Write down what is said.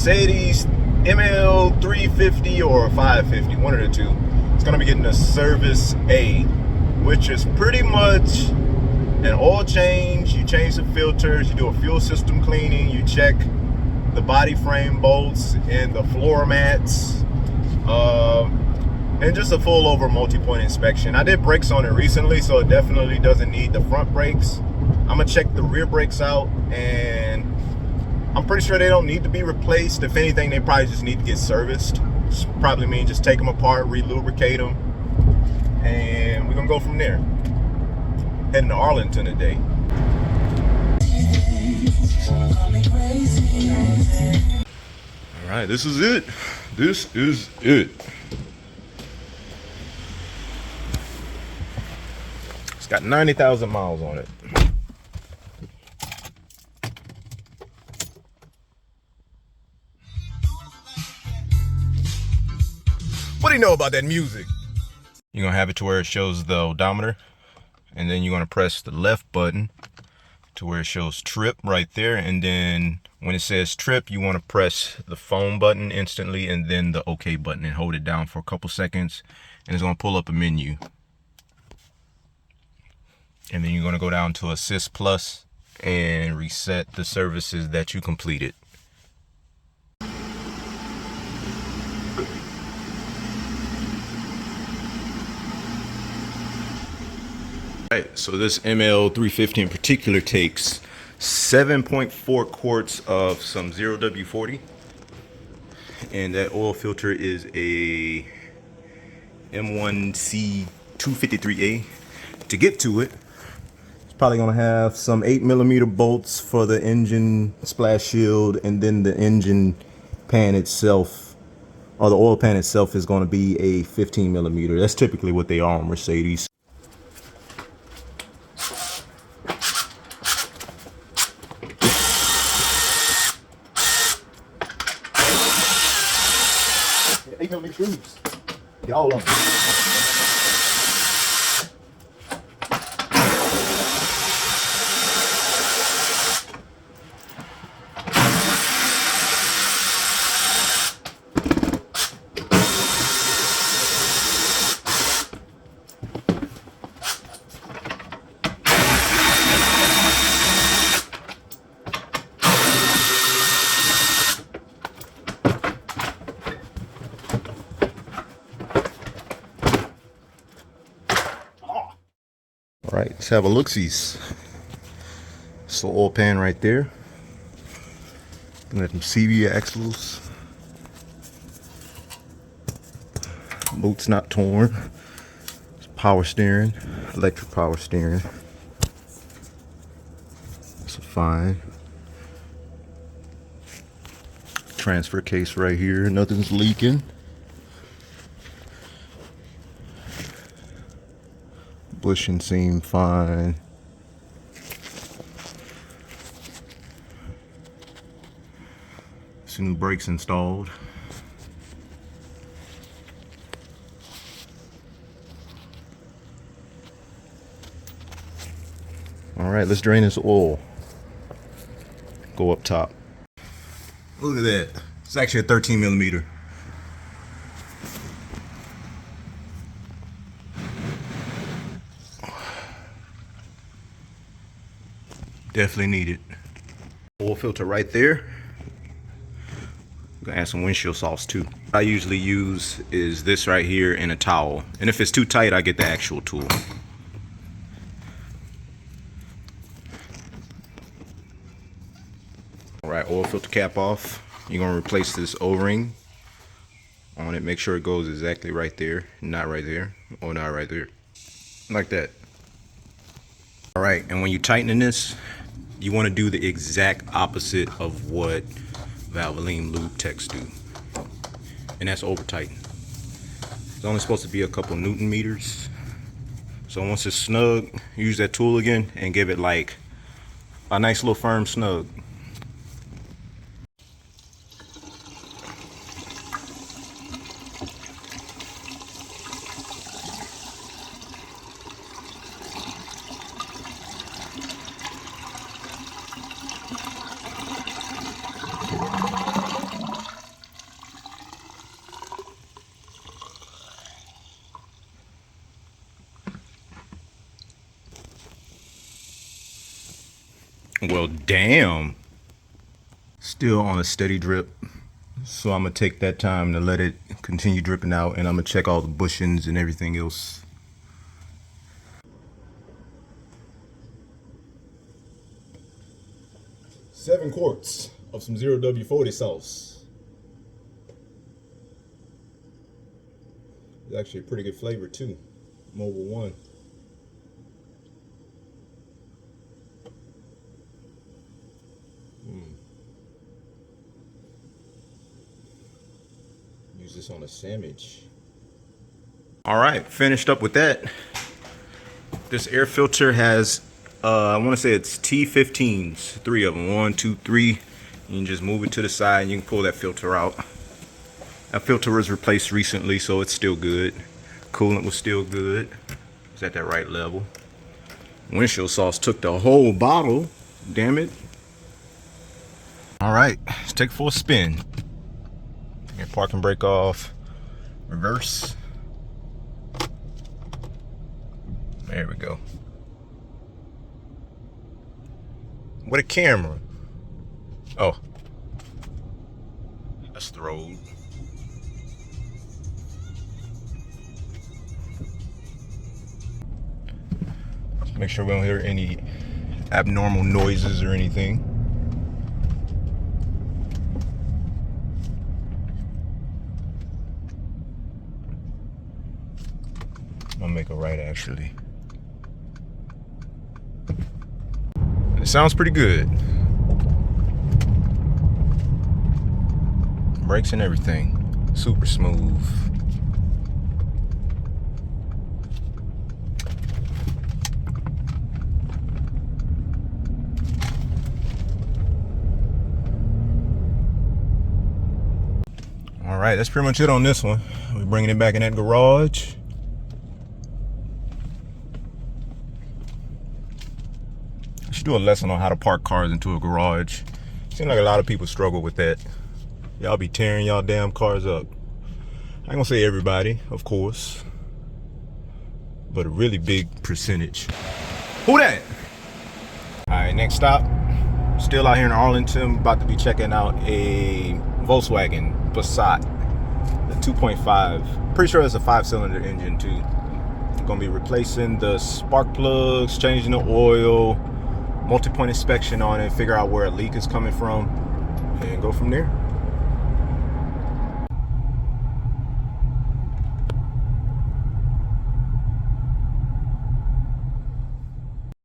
Mercedes ML 350 or 550, one of the two. It's gonna be getting a service A, which is pretty much an oil change. You change the filters, you do a fuel system cleaning, you check the body frame bolts and the floor mats, and just a full over multi-point inspection. I did brakes on it recently, so it definitely doesn't need the front brakes. I'm gonna check the rear brakes out, and I'm pretty sure they don't need to be replaced. If anything, they probably just need to get serviced. Which probably means just take them apart, re-lubricate them, and we're gonna go from there. Heading to Arlington today. All right, this is it. This is it. It's got 90,000 miles on it. What do you know about that music? You're gonna have it to where it shows the odometer, and then you're gonna press the left button to where it shows trip right there, and then when it says trip, you want to press the phone button instantly and then the OK button and hold it down for a couple seconds, and it's gonna pull up a menu. And then you're gonna go down to Assist Plus and reset the services that you completed. Right, so this ML 350 in particular takes 7.4 quarts of some 0W40, and that oil filter is a M1C 253A. To get to it, it's probably gonna have some 8mm bolts for the engine splash shield, and then the engine pan itself, or the oil pan itself, is gonna be a 15mm. That's typically what they are on Mercedes. Screws. Get all of them. All right, let's have a look-sees. It's the oil pan right there. Looking at them CV axles. Boots not torn. It's power steering, electric power steering. It's a fine. Transfer case right here, nothing's leaking. Bushing seam fine. Some new brakes installed. All right, let's drain this oil. Go up top. Look at that. It's actually a 13mm. Definitely need it. Oil filter right there. I'm gonna add some windshield sauce too. What I usually use is this right here and a towel. And if it's too tight, I get the actual tool. All right, oil filter cap off. You're gonna replace this O-ring on it. Make sure it goes exactly right there, not right there, or not right there, like that. All right, and when you're tightening this, you want to do the exact opposite of what Valvoline lube techs do, and that's over tighten. It's only supposed to be a couple Newton meters. So once it's snug, use that tool again and give it like a nice little firm snug. Well, damn. Still on a steady drip. So I'm gonna take that time to let it continue dripping out, and I'm gonna check all the bushings and everything else. Seven quarts of some 0W40 sauce. It's actually a pretty good flavor too. Mobile One. Use this on a sandwich. All right, finished up with that. This air filter has, I want to say it's T15s, 3 of them, 1, 2, 3. You can just move it to the side and you can pull that filter out. That filter was replaced recently, so it's still good. Coolant was still good. It's at that right level. Windshield sauce took the whole bottle. Damn it. All right, let's take it for a spin. Get parking brake off. Reverse. There we go. What a camera. Oh. That's the road. Make sure we don't hear any abnormal noises or anything. I'll make a right actually. It sounds pretty good. Brakes and everything. Super smooth. All right, that's pretty much it on this one. We're bringing it back in that garage. I should do a lesson on how to park cars into a garage. Seems like a lot of people struggle with that. Y'all be tearing y'all damn cars up. I ain't gonna say everybody, of course, but a really big percentage. Who that? All right, next stop. Still out here in Arlington, about to be checking out a Volkswagen Passat, the 2.5. Pretty sure it's a 5-cylinder engine too. I'm gonna be replacing the spark plugs, changing the oil, multi-point inspection on it, figure out where a leak is coming from, and go from there.